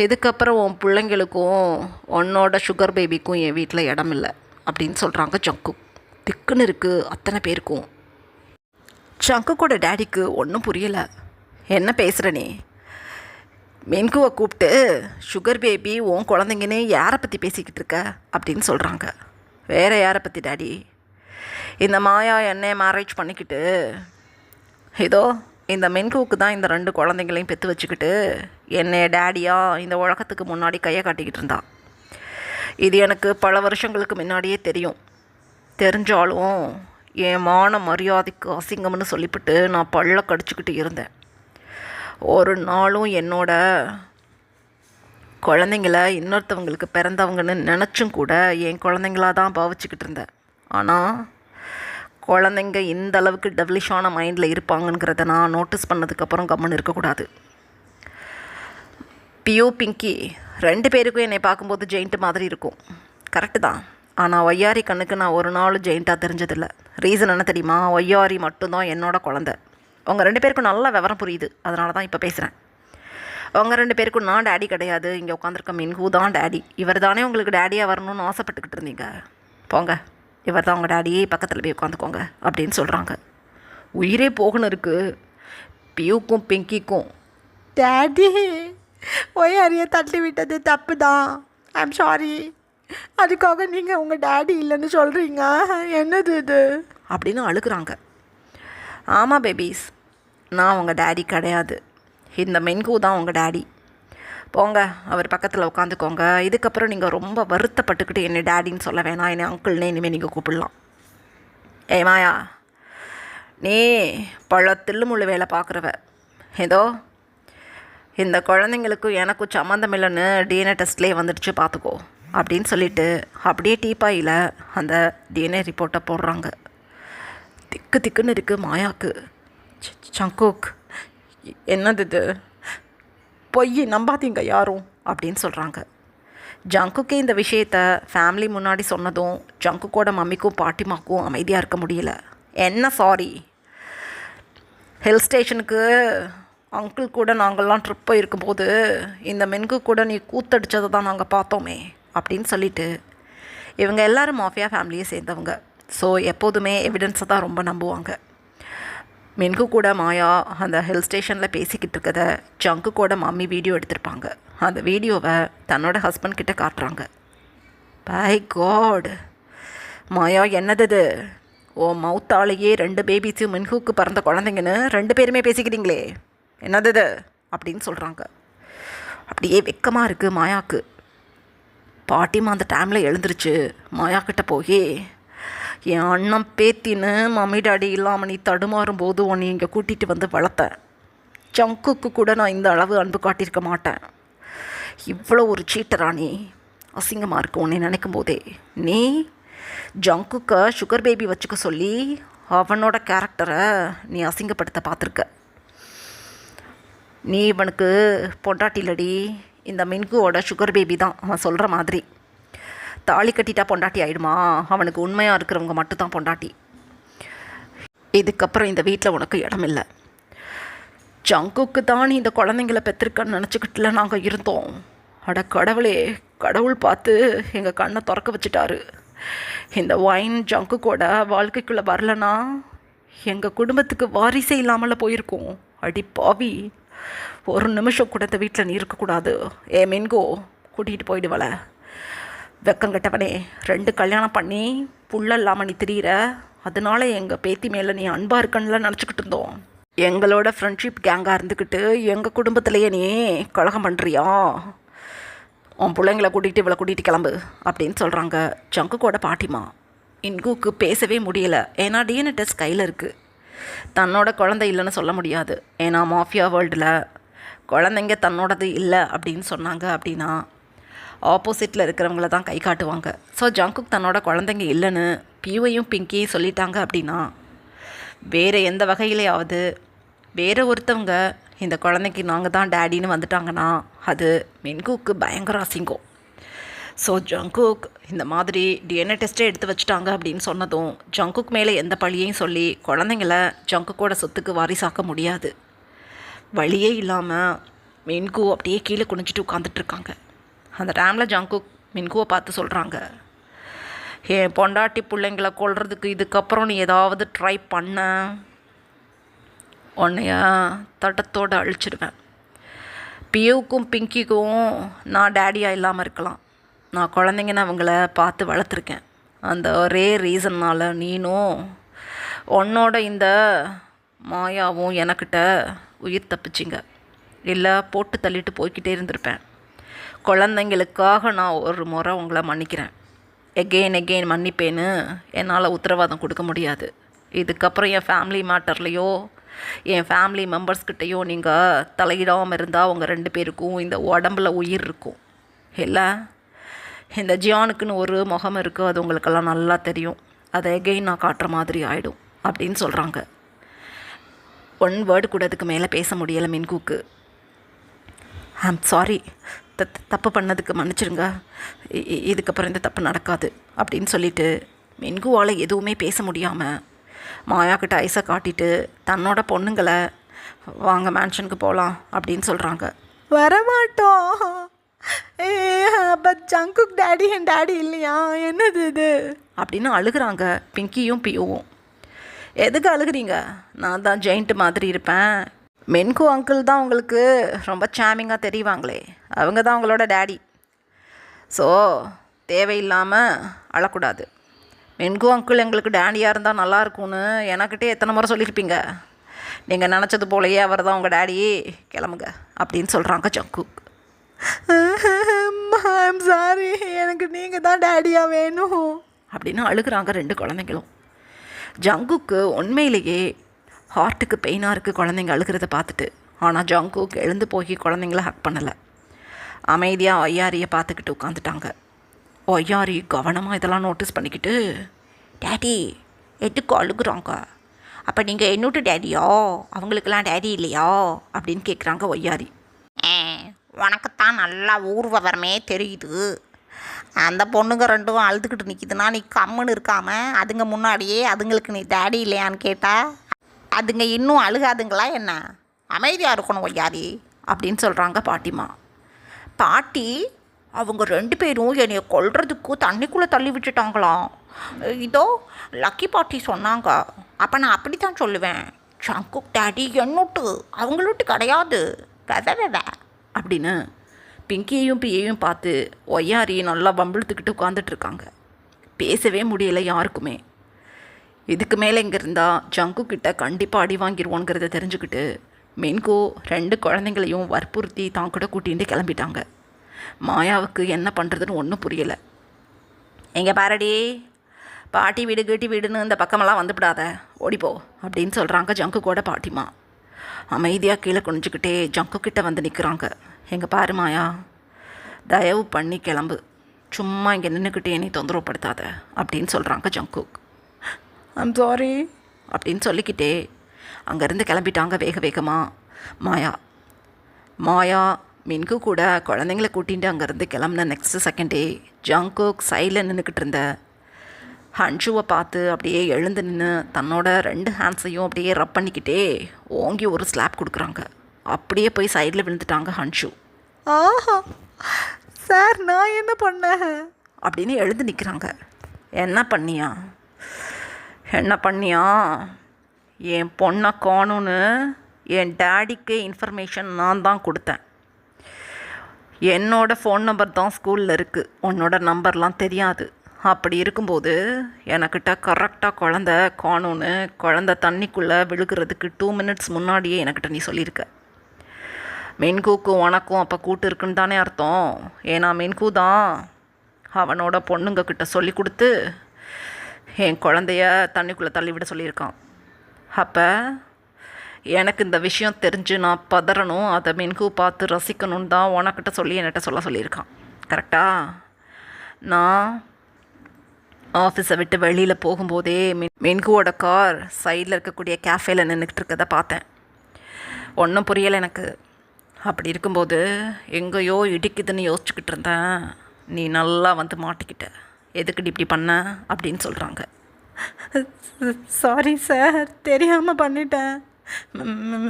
இதுக்கப்புறம் உன் பிள்ளைங்களுக்கும் உன்னோட சுகர் பேபிக்கும் என் வீட்டில் இடம் இல்லை அப்படின்னு சொல்கிறாங்க ஜங்குக். திக்குன்னு இருக்குது அத்தனை பேருக்கும். ஜங்குக்கோட டேடிக்கு ஒன்றும் புரியலை. என்ன பேசுகிற நீ? மென்குவை கூப்பிட்டு சுகர் பேபி உன் குழந்தைங்கன்னு யாரை பற்றி பேசிக்கிட்டு இருக்க அப்படின்னு சொல்கிறாங்க. வேறு யாரை பற்றி டேடி? இந்த மாயா என்னை மேரேஜ் பண்ணிக்கிட்டு ஏதோ இந்த மென்குவுக்கு தான் இந்த 2 குழந்தைங்களையும் பெற்று வச்சுக்கிட்டு என்னை டேடியாக இந்த உலகத்துக்கு முன்னாடி கையை காட்டிக்கிட்டு இருந்தா. இது எனக்கு பல வருஷங்களுக்கு முன்னாடியே தெரியும். தெரிஞ்சாலும் என் மான மரியாதைக்கு அசிங்கம்னு சொல்லிவிட்டு நான் பல்ல கடிச்சிக்கிட்டு இருந்தேன். ஒரு நாளும் என்னோட குழந்தைங்கள இன்னொருத்தவங்களுக்கு பிறந்தவங்கன்னு நினச்சும் கூட என் குழந்தைங்களாக தான் பாவிச்சுக்கிட்டு இருந்தேன். ஆனால் குழந்தைங்க இந்த அளவுக்கு டெவலிஷான மைண்டில் இருப்பாங்கங்கிறத நான் நோட்டீஸ் பண்ணதுக்கப்புறம் கம்முன்னு இருக்கக்கூடாது. பியூ பிங்கி 2 பேருக்கும் என்னை பார்க்கும்போது ஜெயிண்ட் மாதிரி இருக்கும். கரெக்டு தான். ஆனால் ஒய்யாரி கண்ணுக்கு நான் ஒரு நாள் ஜெயிண்ட்டாக தெரிஞ்சதில்லை. ரீசன் என்ன தெரியுமா? ஒய்யாரி மட்டும்தான் என்னோடய குழந்தை. அவங்க 2 பேருக்கும் நல்ல விவரம் புரியுது. அதனால தான் இப்போ பேசுகிறேன். அவங்க 2 பேருக்கும் நான் டேடி கிடையாது. இங்கே உட்காந்துருக்க மின்ஹூ தான் டேடி. இவர் தானே உங்களுக்கு டேடியாக வரணும்னு ஆசைப்பட்டுக்கிட்டு இருந்தீங்க. போங்க, இவர் தான் உங்கள் டேடி, பக்கத்தில் போய் உட்காந்துக்கோங்க அப்படின்னு சொல்கிறாங்க. உயிரே போகணும் இருக்குது பியூக்கும் பிங்கிக்கும். டேடி ஒய்யாரியை தள்ளி விட்டது தப்பு தான். I'm sorry. அதுக்காக நீங்கள் உங்கள் டேடி இல்லைன்னு சொல்கிறீங்க. என்னது இது அப்படின்னு அழுகுறாங்க. ஆமாம் பேபிஸ், நான் உங்கள் டேடி கிடையாது. இந்த மென்கு தான் உங்கள் டேடி. போங்க, அவர் பக்கத்தில் உட்காந்துக்கோங்க. இதுக்கப்புறம் நீங்கள் ரொம்ப வருத்தப்பட்டுக்கிட்டு என்னை டேடின்னு சொல்ல வேணாம், என்னை அங்கிள்னே இனிமேல் நீங்கள் கூப்பிடலாம். ஏ மாயா, நீ பழத்தில்லு முள்ளு வேலை பார்க்குறவ. ஏதோ இந்த குழந்தைங்களுக்கும் எனக்கும் சம்மந்தம் இல்லைன்னு டிஎன்ஏ டெஸ்ட்லேயே வந்துடுச்சு பார்த்துக்கோ அப்படின்னு சொல்லிவிட்டு அப்படியே டீப்பாயில் அந்த டிஎன்ஏ ரிப்போர்ட்டை போடுறாங்க. திக்குன்னு இருக்குது மாயாவுக்கு. ஜங்குக், என்னது இது? பொய் நம்பாதீங்க யாரும் அப்படின்னு சொல்கிறாங்க. ஜங்குக்கே இந்த விஷயத்தை ஃபேமிலி முன்னாடி சொன்னதும் ஜங்குக்கோட மம்மிக்கும் பாட்டிமாக்கும் அமைதியாக இருக்க முடியல. என்ன சாரி, ஹில் ஸ்டேஷனுக்கு அங்கிள் கூட நாங்கள்லாம் ட்ரிப் போயிருக்கும்போது இந்த மென்கு கூட நீ கூத்தடிச்சதை தான் நாங்கள் பார்த்தோமே அப்படின்னு சொல்லிவிட்டு, இவங்க எல்லோரும் மாஃபியா ஃபேமிலியை சேர்ந்தவங்க. ஸோ எப்போதுமே எவிடன்ஸை தான் ரொம்ப நம்புவாங்க. மென்கு கூட மாயா அந்த ஹில் ஸ்டேஷனில் பேசிக்கிட்டு இருக்கதை ஜங்கு கூட மம்மி வீடியோ எடுத்திருப்பாங்க. அந்த வீடியோவை தன்னோட ஹஸ்பண்ட் கிட்ட காட்டுறாங்க. பை காட் மாயா, என்னது ஓ மவுத்தாலேயே 2 பேபிஸும் மென்குக்கு பிறந்த குழந்தைங்கன்னு 2 பேருமே பேசிக்கிறீங்களே, என்னது அப்படின்னு சொல்கிறாங்க. அப்படியே வெக்கமாக இருக்குது மாயாவுக்கு. பாட்டிமா அந்த டைமில் எழுந்துருச்சு மாயாக்கிட்ட போய், என் அண்ணன் பேத்தின்னு மம்மி டாடி இல்லாமல் நீ தடுமாறும் போது உன்னை இங்கே கூட்டிகிட்டு வந்து வளர்த்தேன். ஜங்குக்கு கூட நான் இந்த அளவு அன்பு காட்டியிருக்க மாட்டேன். இவ்வளோ ஒரு சீட்டரா நீ? அசிங்கமாக இருக்கு உன்னை நினைக்கும் போதே. நீ ஜங்குக்கை சுகர் பேபி வச்சுக்க சொல்லி அவனோட கேரக்டரை நீ அசிங்கப்படுத்த பார்த்துருக்க. நீ இவனுக்கு பொண்டாட்டிலடி, இந்த மின்குவோட சுகர் பேபி தான் அவன் சொல்கிற மாதிரி. தாலி கட்டிட்டா பொண்டாட்டி ஆகிடுமா? அவனுக்கு உண்மையாக இருக்கிறவங்க மட்டும்தான் பொண்டாட்டி. இதுக்கப்புறம் இந்த வீட்டில் உனக்கு இடம் இல்லை. ஜங்குக்கு தான் இந்த குழந்தைங்களை பெற்றிருக்கன்னு நினச்சிக்கிட்டுல நாங்கள் இருந்தோம். அட கடவுளே, கடவுள் பார்த்து எங்கள் கண்ணை திறக்க வச்சுட்டாரு. இந்த ஒயின் ஜங்குக்கோட வாழ்க்கைக்குள்ளே வரலனா எங்கள் குடும்பத்துக்கு வாரிசே இல்லாமல் போயிருக்கோம். அடி பாவி, ஒரு நிமிஷம் கூட இந்த வீட்டில் நீ இருக்கக்கூடாது. ஏ மென்கோ, கூட்டிகிட்டு போயிடுவல. வெக்கங்கட்டவனே, 2 கல்யாணம் பண்ணி புள்ள இல்லாமல் நீ திரியிற. அதனால எங்கள் பேத்தி மேலே நீ அன்பாக இருக்கன்னுலாம் நினச்சிக்கிட்டு இருந்தோம். எங்களோட ஃப்ரெண்ட்ஷிப் கேங்காக இருந்துக்கிட்டு எங்கள் குடும்பத்திலேயே நீ கலகம் பண்ணுறியா? உன் பிள்ளைங்களை கூட்டிகிட்டு இவளை கூட்டிகிட்டு கிளம்பு அப்படின்னு சொல்கிறாங்க ஜங்குக்கோட பாட்டிமா. இன்குக்கு பேசவே முடியலை. ஏன்னா டிஎன்ஏ டெஸ்ட் கையில் இருக்குது. தன்னோட குழந்தை இல்லைன்னு சொல்ல முடியாது. ஏன்னா மாஃபியா வேர்ல்டில் குழந்தைங்க தன்னோடது இல்லை அப்படின்னு சொன்னாங்க அப்படின்னா ஆப்போசிட்டில் இருக்கிறவங்கள தான் கை காட்டுவாங்க. ஸோ ஜங்குக் தன்னோட குழந்தைங்க இல்லைன்னு பியூவையும் பிங்கியும் சொல்லிட்டாங்க அப்படின்னா வேறு எந்த வகையிலையாவது வேறு ஒருத்தவங்க இந்த குழந்தைக்கு நாங்கள் தான் டேடின்னு வந்துட்டாங்கன்னா அது மென்குக்கு பயங்கர அசிங்கம். ஸோ ஜங்குக் இந்த மாதிரி டிஎன்ஏ டெஸ்ட்டே எடுத்து வச்சுட்டாங்க அப்படின்னு சொன்னதும் ஜங்குக் மேலே எந்த பழியையும் சொல்லி குழந்தைங்கள ஜங்குக்கோட சொத்துக்கு வாரிசாக்க முடியாது. வழியே இல்லாமல் மின்கு அப்படியே கீழே குனிஞ்சிட்டு உட்காந்துட்ருக்காங்க. அந்த டைமில் ஜங்குக் மின்குவை பார்த்து சொல்கிறாங்க, என் பொண்டாட்டி பிள்ளைங்களை கொல்றதுக்கு இதுக்கப்புறம் நீ ஏதாவது ட்ரை பண்ண, உன்னைய தட்டத்தோடு அழிச்சிடுவேன். பியூக்கும் பிங்கிக்கும் நான் டேடியாக இல்லாமல் இருக்கலாம். நான் குழந்தைங்கன்னு அவங்கள பார்த்து வளர்த்துருக்கேன். அந்த ஒரே ரீசன்னால் நீனும் உன்னோட இந்த மாயாவும் எனக்கிட்ட உயிர் தப்பிச்சிங்க. இல்லை போட்டு தள்ளிட்டு போய்கிட்டே இருந்திருப்பேன். குழந்தைங்களுக்காக நான் ஒரு முறை உங்களை மன்னிக்கிறேன். எகெயின் மன்னிப்பேன்னு என்னால் உத்தரவாதம் கொடுக்க முடியாது. இதுக்கப்புறம் என் ஃபேமிலி மேட்டர்லேயோ என் ஃபேமிலி மெம்பர்ஸ்கிட்டையோ நீங்கள் தலையிடாமல் இருந்தால் உங்கள் 2 பேருக்கும் இந்த உடம்புல உயிர் இருக்கும். இல்லை, இந்த ஜியானுக்குன்னு ஒரு முகம் இருக்குது, அது உங்களுக்கெல்லாம் நல்லா தெரியும். அதை எகெயின் நான் காட்டுற மாதிரி ஆகிடும் அப்படின்னு சொல்கிறாங்க. 1 வேர்டு கூட அதுக்கு மேலே பேச முடியலை மின்குக்கு. ஐம் சாரி, தப்பு பண்ணதுக்கு மன்னிச்சிருங்க, இதுக்கப்புறம் இந்த தப்பு நடக்காது அப்படின்னு சொல்லிட்டு மின்குவால் எதுவுமே பேச முடியாமல் மாயாக்கிட்ட ஐஸை காட்டிட்டு தன்னோட பொண்ணுங்களை வாங்க மேன்ஷனுக்கு போகலாம் அப்படின்னு சொல்கிறாங்க. வரமாட்டோம். பட் ஜங்குக் டேடி என் டேடி இல்லையா, என்னது இது அப்படின்னு அழுகிறாங்க பிங்கியும் பியூவும். எதுக்கு அழுகிறீங்க? நான் தான் ஜெயிண்ட் மாதிரி இருப்பேன். மென்கு அங்கிள் தான் உங்களுக்கு ரொம்ப சாமிங்காக தெரிவாங்களே, அவங்க தான் உங்களோட டேடி. ஸோ தேவையில்லாமல் அழக்கூடாது. மென்கு அங்கிள் எங்களுக்கு டேடியாக இருந்தால் நல்லாயிருக்கும்னு எனக்கிட்டே எத்தனை முறை சொல்லியிருப்பீங்க. நீங்கள் நினச்சது போலையே அவர் தான் உங்கள் டேடி, கிளம்புங்க அப்படின்னு சொல்கிறாங்க ஜங்குக். ஐம் சாரி, எனக்கு நீங்கள் தான் டேடியாக வேணும் அப்படின்னு அழுகிறாங்க 2 குழந்தைங்களும். ஜங்குக்கு உண்மையிலேயே ஹார்ட்டுக்கு பெயினாக இருக்குது குழந்தைங்க அழுகிறத பார்த்துட்டு. ஆனால் ஜங்குக் எழுந்து போய் குழந்தைங்கள ஹக் பண்ணலை. அமைதியாக ஒய்யாரியை பார்த்துக்கிட்டு உட்காந்துட்டாங்க. ஒய்யாரி கவனமாக இதெல்லாம் நோட்டீஸ் பண்ணிக்கிட்டு, டேடி எதுக்கு அழுகுறாங்க? அப்போ நீங்கள் என்னோட டேடியோ? அவங்களுக்கெல்லாம் டேடி இல்லையா அப்படின்னு கேட்குறாங்க ஒய்யாரி. உனக்குத்தான் நல்லா ஊர்வரமே தெரியுது. அந்த பொண்ணுங்க 2 அழுதுகிட்டு நிற்கிதுன்னா நீ கம்முன்னு இருக்காமல் அதுங்க முன்னாடியே அதுங்களுக்கு நீ டேடி இல்லையான்னு கேட்டால் அதுங்க இன்னும் அழுகாதுங்களா என்ன? அமைதியாக இருக்கணும் ஒய்யாரி அப்படின்னு சொல்கிறாங்க பாட்டிமா. பாட்டி, அவங்க 2 பேரும் என்னைய கொல்றதுக்கு தண்ணிக்குள்ளே தள்ளி விட்டுட்டாங்களாம். இதோ லக்கி பாட்டி சொன்னாங்க. அப்போ நான் அப்படி தான் சொல்லுவேன், ஜங்குக் டேடி என்னோட்டு, அவங்களோட்டு கிடையாது அப்படின்னு பிங்கியையும் பியையும் பார்த்து ஒய்யாரி நல்லா வம்பிழுத்துக்கிட்டு உட்காந்துட்ருக்காங்க. பேசவே முடியலை யாருக்குமே. இதுக்கு மேலே இங்கே இருந்தால் ஜங்குக்கிட்ட கண்டிப்பாக அடி வாங்கிடுவோங்கிறத தெரிஞ்சுக்கிட்டு மென்கு 2 குழந்தைங்களையும் வற்புறுத்தி தான் கூட கூட்டிகிட்டு கிளம்பிட்டாங்க. மாயாவுக்கு என்ன பண்ணுறதுன்னு ஒன்றும் புரியலை. எங்கே பாரடி, பாட்டி வீடு கீட்டி வீடுன்னு இந்த பக்கமெல்லாம் வந்துவிடாத, ஓடிப்போ அப்படின்னு சொல்கிறாங்க ஜங்குக்கோட பாட்டிமா. அமைதியாக கீழே குனிஞ்சிக்கிட்டே ஜங்குக்கிட்ட வந்து நிற்கிறாங்க. எங்கே பாரு மாயா, தயவு பண்ணி கிளம்பு, சும்மா இங்கே நின்றுக்கிட்டே நீ தொந்தரவுப்படுத்தாத அப்படின்னு சொல்கிறாங்க ஜங்குக். ஐம் சாரி அப்படின்னு சொல்லிக்கிட்டே அங்கேருந்து கிளம்பிட்டாங்க வேகமாக மாயா. மின்கு கூட குழந்தைங்கள கூட்டிகிட்டு அங்கேருந்து கிளம்புன நெக்ஸ்ட் செகண்டே ஜங்குக் சைடில் நின்றுக்கிட்டு இருந்த ஹன்ஷுவை பார்த்து அப்படியே எழுந்து நின்று தன்னோட 2 ஹேண்ட்ஸையும் அப்படியே ரப் பண்ணிக்கிட்டே ஓங்கி ஒரு ஸ்லாப் கொடுக்குறாங்க. அப்படியே போய் சைடில் விழுந்துட்டாங்க ஹன்ஷு. ஆஹா சார், நான் என்ன பண்ணேன் அப்படின்னு எழுந்து நிற்கிறாங்க. என்ன பண்ணியா? என் பொண்ணை காணும்னு என் டேடிக்கு இன்ஃபர்மேஷன் நான் தான் கொடுத்தேன். என்னோடய ஃபோன் நம்பர் தான் ஸ்கூலில் இருக்குது, உன்னோட நம்பர்லாம் தெரியாது. அப்படி இருக்கும்போது எனக்கிட்ட கரெக்டாக குழந்த காணும்னு, குழந்த தண்ணிக்குள்ளே விழுகிறதுக்கு 2 மினிட்ஸ் முன்னாடியே எனக்கிட்ட நீ சொல்லியிருக்க. மென்குக்கும் உனக்கும் அப்போ கூட்டு இருக்குன்னு தானே அர்த்தம். ஏன்னா மென்கு தான் அவனோட பொண்ணுங்கக்கிட்ட சொல்லி கொடுத்து என் குழந்தைய தண்ணிக்குள்ளே தள்ளிவிட சொல்லியிருக்கான். அப்போ எனக்கு இந்த விஷயம் தெரிஞ்சு நான் பதறணும், அதை மென்கு பார்த்து ரசிக்கணும்னு தான் உனக்கிட்ட சொல்லி என்கிட்ட சொல்லியிருக்கான். கரெக்டாக? நான் ஆஃபீஸை விட்டு வெளியில் போகும்போதே மென்குவோட கார் சைடில் இருக்கக்கூடிய கேஃபேல நின்றுக்கிட்டு இருக்கதை பார்த்தேன். ஒன்றும் புரியலை எனக்கு. அப்படி இருக்கும்போது எங்கேயோ இடிக்குதுன்னு யோசிச்சுக்கிட்டு இருந்தேன். நீ நல்லா வந்து மாட்டிக்கிட்ட. எதுக்குடி இப்படி பண்ண அப்படின்னு சொல்கிறாங்க. சாரி சார், தெரியாமல் பண்ணிட்டேன்.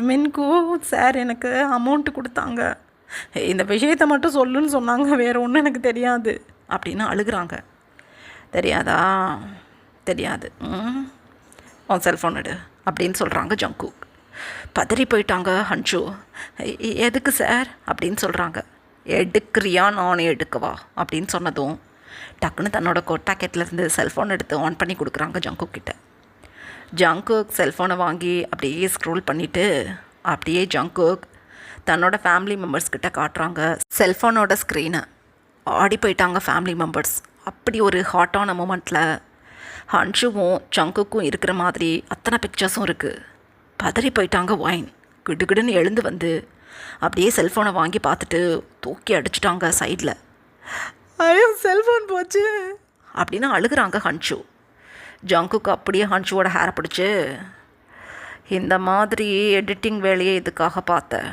மின்கு சார் எனக்கு அமௌண்ட்டு கொடுத்தாங்க, இந்த விஷயத்தை மட்டும் சொல்லுன்னு சொன்னாங்க, வேறு ஒன்றும் எனக்கு தெரியாது அப்படின்னு அழுகுறாங்க. தெரியாதா? தெரியாது. உன் செல்ஃபோன் எடு அப்படின்னு சொல்கிறாங்க ஜங்குக். பதறி போயிட்டாங்க ஹன்ஷு. எதுக்கு சார் அப்படின்னு சொல்கிறாங்க. எடுக்கிறியா நானே எடுக்கவா அப்படின்னு சொன்னதும் டக்குன்னு தன்னோட கோட் பாக்கெட்லேருந்து செல்ஃபோன் எடுத்து ஆன் பண்ணி கொடுக்குறாங்க ஜங்குக் கிட்ட. ஜங்குக் செல்ஃபோனை வாங்கி அப்படியே ஸ்க்ரோல் பண்ணிவிட்டு அப்படியே ஜங்குக் தன்னோட ஃபேமிலி மெம்பர்ஸ் கிட்ட காட்டுறாங்க செல்ஃபோனோட ஸ்க்ரீனை. ஆடி போயிட்டாங்க ஃபேமிலி மெம்பர்ஸ். அப்படி ஒரு ஹாட்டான மூமெண்ட்டில் ஹன்ஷுவும் ஜங்குக்கும் இருக்கிற மாதிரி அத்தனை பிக்சர்ஸும் இருக்குது. பதறி போயிட்டாங்க ஒயின். கிடுகிடுன்னு எழுந்து வந்து அப்படியே செல்ஃபோனை வாங்கி பார்த்துட்டு தூக்கி அடிச்சிட்டாங்க சைடில். ஐயோ செல்ஃபோன் போச்சு அப்படின்னு அழுகுறாங்க ஹன்ஷு. ஜங்குக்கு அப்படியே ஹன்ஷுவோட ஹேரை பிடிச்சி, இந்த மாதிரி எடிட்டிங் வேலையை இதுக்காக பார்த்தேன்.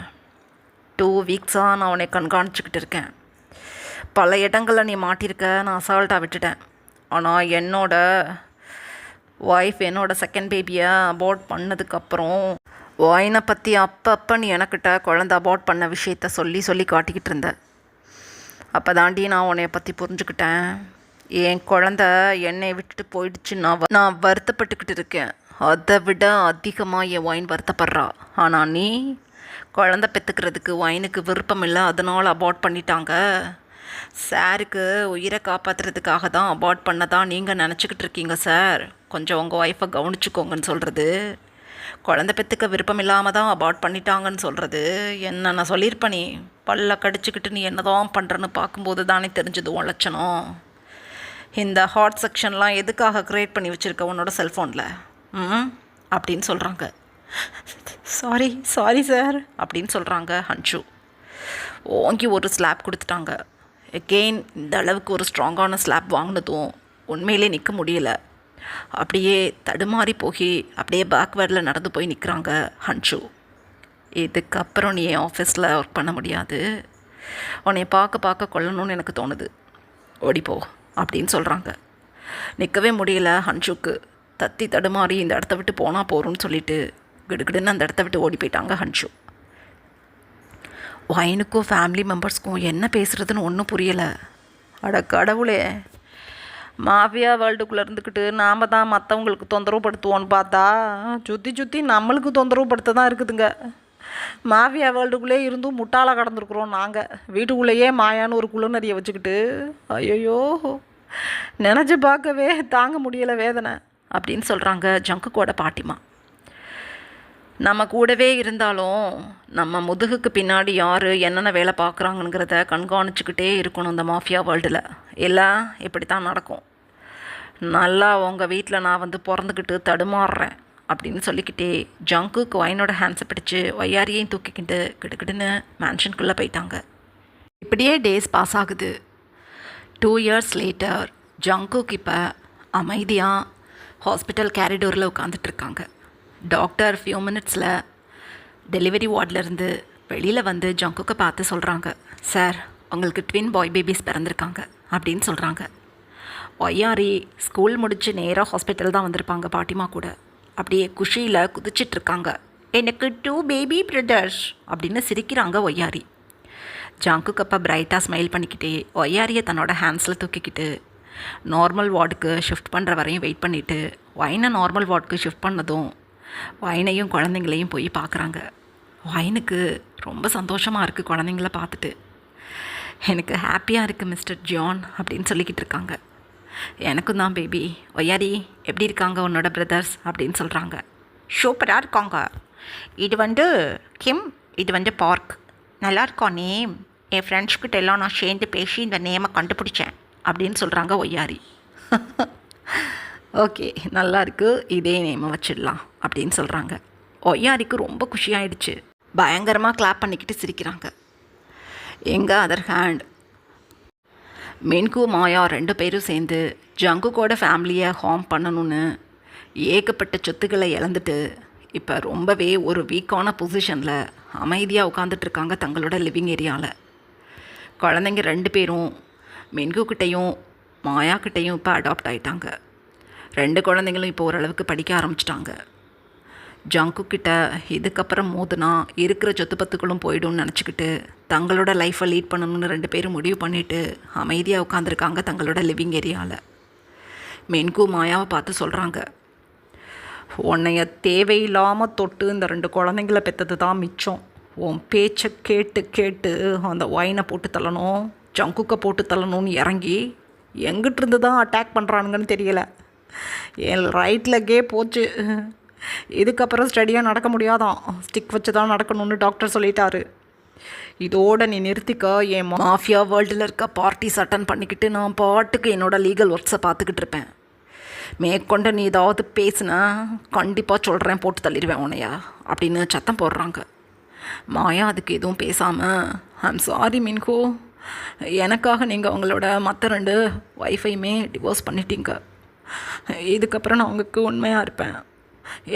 2 வீக்ஸாக நான் அவனை கண்காணிச்சிக்கிட்டு இருக்கேன். பல இடங்களில் நீ மாட்டியிருக்க, நான் அசால்ட்டாக விட்டுட்டேன். ஆனால் என்னோட ஒய்ஃப் என்னோட செகண்ட் பேபியை அபார்ட் பண்ணதுக்கப்புறம் ஒயினை பற்றி அப்போ நீ எனக்கிட்ட குழந்த அபார்ட் பண்ண விஷயத்த சொல்லி காட்டிக்கிட்டு இருந்த. அப்போ தாண்டி நான் உன்னைய பற்றி புரிஞ்சுக்கிட்டேன். என் குழந்த என்னை விட்டுட்டு போயிடுச்சு, நான் வருத்தப்பட்டுக்கிட்டு இருக்கேன். அதை விட அதிகமாக என் ஒயின் வருத்தப்படுறா. ஆனால் நீ குழந்த பெற்றுக்கிறதுக்கு ஒயினுக்கு விருப்பம் இல்லை, அதனால் அபார்ட் பண்ணிட்டாங்க. சாருக்கு உயிரை காப்பாற்றுறதுக்காக தான் அபார்ட் பண்ணதான் நீங்கள் நினச்சிக்கிட்டு இருக்கீங்க சார். கொஞ்சம் உங்கள் ஒய்ஃபை கவனிச்சுக்கோங்கன்னு சொல்கிறது, குழந்தை பெற்றுக்க விருப்பம் இல்லாமல் தான் அபார்ட் பண்ணிட்டாங்கன்னு சொல்கிறது. என்ன நான் சொல்லியிருப்பேன், நீ பல்ல கடிச்சிக்கிட்டு நீ என்ன தான் பண்ணுறன்னு பார்க்கும்போது தானே தெரிஞ்சது உன் லட்சணம். இந்த ஹாட் செக்ஷன்லாம் எதுக்காக க்ரியேட் பண்ணி வச்சுருக்க உன்னோட செல்ஃபோனில் அப்படின்னு சொல்கிறாங்க. சாரி சார் அப்படின்னு சொல்கிறாங்க ஹன்ஷு. ஓங்கி ஒரு ஸ்லாப் கொடுத்துட்டாங்க. எகெயின் இந்த அளவுக்கு ஒரு ஸ்ட்ராங்கான ஸ்லாப் வாங்கினதும் உண்மையிலே நிற்க முடியல. அப்படியே தடுமாறி போய் அப்படியே பேக்வேர்டில் நடந்து போய் நிற்கிறாங்க ஹன்ஷு. இதுக்கப்புறம் நீ என் ஆஃபீஸில் ஒர்க் பண்ண முடியாது, உன்னை பார்க்க கொல்லணும்னு எனக்கு தோணுது, ஓடிப்போ அப்படின்னு சொல்கிறாங்க. நிற்கவே முடியல ஹன்ஷுக்கு. தத்தி தடுமாறி இந்த இடத்த விட்டு போனால் போகிறோன்னு சொல்லிட்டு கிடுகிடுன்னு அந்த இடத்த விட்டு ஓடி போயிட்டாங்க ஹன்ஷு. ஒயினுக்கும் ஃபேமிலி மெம்பர்ஸ்க்கும் என்ன பேசுகிறதுன்னு ஒன்றும் புரியலை. அட கடவுளே, மாஃபியா வேர்ல்டுக்குள்ளே இருந்துக்கிட்டு நாம் தான் மற்றவங்களுக்கு தொந்தரவு படுத்துவோன்னு பார்த்தா சுற்றி நம்மளுக்கு தொந்தரவு படுத்த தான் இருக்குதுங்க. மாஃபியா வேர்ல்டுக்குள்ளே இருந்தும் முட்டாளாக கடந்துருக்குறோம் நாங்கள். வீட்டுக்குள்ளேயே மாயான்னு ஒரு குழுநறியை வச்சுக்கிட்டு ஐயோ நினச்சி பார்க்கவே தாங்க முடியலை வேதனை அப்படின்னு சொல்கிறாங்க ஜங்குக்கோட பாட்டிமா. நம்ம கூடவே இருந்தாலும் நம்ம முதுகுக்கு பின்னாடி யார் என்னென்ன வேலை பார்க்குறாங்கங்கிறத கண்காணிச்சுக்கிட்டே இருக்கணும் இந்த மாஃபியா வேர்ல்டில். எல்லாம் இப்படி தான் நடக்கும். நல்லா உங்கள் வீட்டில் நான் வந்து பிறந்துக்கிட்டு தடுமாறுறேன் அப்படின்னு சொல்லிக்கிட்டே ஜங்குக்கு ஒயினோட ஹேண்ட்ஸை பிடிச்சி ஒய்யாரியையும் தூக்கிக்கிட்டு கிடுக்கிடுன்னு மேன்ஷனுக்குள்ளே போயிட்டாங்க. இப்படியே டேஸ் பாஸ் ஆகுது. 2 years later ஜங்குக்கு இப்போ அமைதியாக ஹாஸ்பிட்டல் கேரிடோரில் உட்காந்துட்ருக்காங்க. டாக்டர் ஃபியூ மினிட்ஸில் டெலிவரி வார்டிலேருந்து வெளியில் வந்து ஜங்குக்கை பார்த்து சொல்கிறாங்க, சார் உங்களுக்கு ட்வின் பாய் பேபிஸ் பிறந்திருக்காங்க அப்படின்னு சொல்கிறாங்க. ஒய்யாரி ஸ்கூல் முடித்து நேராக ஹாஸ்பிட்டல் தான் வந்திருப்பாங்க பாட்டிமா கூட. அப்படியே குஷியில் குதிச்சிட்ருக்காங்க. எனக்கு 2 baby brothers அப்படின்னு சிரிக்கிறாங்க ஒய்யாரி. ஜங்குக்கு அப்போ பிரைட்டாக ஸ்மைல் பண்ணிக்கிட்டே ஒய்யாரியை தன்னோட ஹேண்ட்ஸில் தூக்கிக்கிட்டு நார்மல் வார்டுக்கு ஷிஃப்ட் பண்ணுற வரையும் வெயிட் பண்ணிவிட்டு ஒயினை நார்மல் வார்டுக்கு ஷிஃப்ட் பண்ணதும் ஒயினையும் குழந்தைங்களையும் போய் பார்க்குறாங்க. ஒயினுக்கு ரொம்ப சந்தோஷமாக இருக்குது குழந்தைங்கள பார்த்துட்டு. எனக்கு ஹாப்பியாக இருக்குது மிஸ்டர் ஜான் அப்படின்னு சொல்லிக்கிட்டு இருக்காங்க. எனக்கும் தான் பேபி. ஒய்யாரி எப்படி இருக்காங்க உன்னோட பிரதர்ஸ் அப்படின்னு சொல்கிறாங்க. சூப்பராக இருக்காங்க. இது கிம், இது பார்க். நல்லா இருக்கா நேம். என் ஃப்ரெண்ட்ஸ்கிட்ட எல்லாம் நான் சேர்ந்து பேசி இந்த நேமை கண்டுபிடிச்சேன் அப்படின்னு சொல்கிறாங்க ஒய்யாரி. ஓகே நல்லா இருக்குது, இதே நேமை வச்சிடலாம் அப்படின்னு சொல்கிறாங்க. ஒய்யாரிக்கு ரொம்ப குஷியாயிடுச்சு. பயங்கரமாக கிளாப் பண்ணிக்கிட்டு சிரிக்கிறாங்க. எங்கள் அதர் ஹேண்ட் மின்கு மாயா 2 பேரும் சேர்ந்து ஜங்குக்கோட ஃபேமிலியை ஹார்ம் பண்ணணுன்னு ஏகப்பட்ட சொத்துக்களை இழந்துட்டு இப்போ ரொம்பவே ஒரு வீக்கான பொசிஷனில் அமைதியாக உட்காந்துட்ருக்காங்க தங்களோட லிவிங் ஏரியாவில். குழந்தைங்க 2 பேரும் மின்குக்கிட்டையும் மாயாக்கிட்டையும் இப்போ அடாப்ட் ஆகிட்டாங்க. 2 குழந்தைங்களும் இப்போ ஓரளவுக்கு படிக்க ஆரம்பிச்சிட்டாங்க. ஜங்குக் கிட்ட இதுக்கப்புறம் மோதுனா இருக்கிற சொத்து பத்துக்களும் போயிடும்னு நினச்சிக்கிட்டு தங்களோட லைஃப்பை லீட் பண்ணணும்னு 2 பேரும் முடிவு பண்ணிவிட்டு அமைதியாக உட்காந்துருக்காங்க தங்களோட லிவிங் ஏரியாவில். மென்கு மாயாவை பார்த்து சொல்கிறாங்க, உன்னைய தேவையில்லாமல் தொட்டு இந்த 2 குழந்தைங்கள பெற்றது தான் மிச்சம். உன் பேச்சை கேட்டு கேட்டு அந்த ஒயினை போட்டு தள்ளணும், ஜங்குக்கை போட்டு தள்ளணும்னு இறங்கி எங்கிட்டிருந்து தான் அட்டாக் பண்ணுறானுங்கன்னு தெரியலை. என் ரைட் லெக்கே போச்சு. இதுக்கப்புறம் ஸ்டடியாக நடக்க முடியாதான், ஸ்டிக் வச்சு தான் நடக்கணும்னு டாக்டர் சொல்லிட்டாரு. இதோட நீ நிறுத்திக்க. என் மாஃபியா வேர்ல்டில் இருக்க பார்ட்டிஸ் அட்டன் பண்ணிக்கிட்டு நான் பாட்டுக்கு என்னோடய லீகல் ஒர்க்ஸை பார்த்துக்கிட்டு இருப்பேன். மேற்கொண்டு நீ ஏதாவது பேசுனா கண்டிப்பாக சொல்கிறேன், போட்டு தள்ளிடுவேன் உன்னையா அப்படின்னு சத்தம் போடுறாங்க. மாயா அதுக்கு எதுவும் பேசாமல், ஐம் சாரி மின்ஹோ, எனக்காக நீங்கள் உங்களோட மற்ற 2 ஒய்ஃபையுமே டிவோர்ஸ் பண்ணிட்டீங்க. இதுக்கப்புறம் நான் உங்களுக்கு உண்மையாக இருப்பேன்.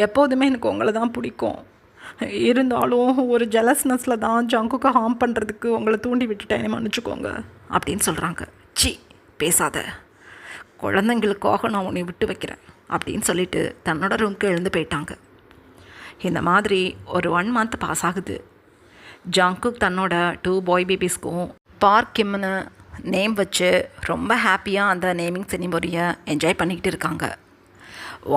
எப்போதுமே எனக்கு உங்களை தான் பிடிக்கும். இருந்தாலும் ஒரு ஜெலஸ்னஸில் தான் ஜங்குக்கை ஹார்ம் பண்ணுறதுக்கு உங்களை தூண்டி விட்டுட்டேன், மன்னிச்சுக்கோங்க அப்படின்னு சொல்கிறாங்க. சி பேசாத, குழந்தைங்களுக்காக நான் உன்னை விட்டு வைக்கிறேன் அப்படின்னு சொல்லிட்டு தன்னோட ரூம்க்கு எழுந்து போயிட்டாங்க. இந்த மாதிரி ஒரு 1 month பாஸ் ஆகுது. ஜங்குக் தன்னோட 2 பாய் பேபிஸ்க்கும் பார்க் கிம்னு நேம் வச்சு ரொம்ப ஹாப்பியாக அந்த நேமிங் செரிமோனியை என்ஜாய் பண்ணிக்கிட்டு இருக்காங்க.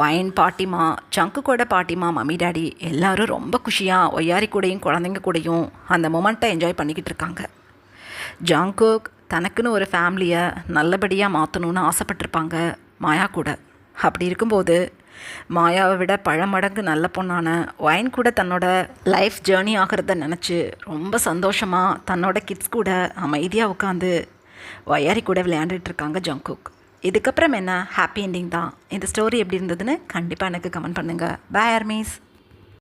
ஒயின் பாட்டிமா, ஜங்குக்கோட பாட்டிமா, மம்மி டாடி எல்லோரும் ரொம்ப குஷியாக ஒய்யாரி கூடையும் குழந்தைங்க கூடையும் அந்த மொமெண்ட்டை என்ஜாய் பண்ணிக்கிட்டு இருக்காங்க. ஜங்குக் தனக்குன்னு ஒரு ஃபேமிலியை நல்லபடியாக மாற்றணுன்னு ஆசைப்பட்டிருப்பாங்க மாயா கூட. அப்படி இருக்கும்போது மாயாவை விட பல மடங்கு நல்ல பொண்ணான ஒயின் கூட தன்னோட லைஃப் ஜேர்னி ஆகிறத நினச்சி ரொம்ப சந்தோஷமாக தன்னோட கிட்ஸ் கூட அமைதியாக உட்காந்து ஒயாரி கூட விளையாண்டுட்டுருக்காங்க ஜங்குக். இதுக்கப்புறம் என்ன, ஹாப்பி என்டிங் தான். இந்த ஸ்டோரி எப்படி இருந்ததுன்னு கண்டிப்பாக எனக்கு கமெண்ட் பண்ணுங்கள். Bye armies.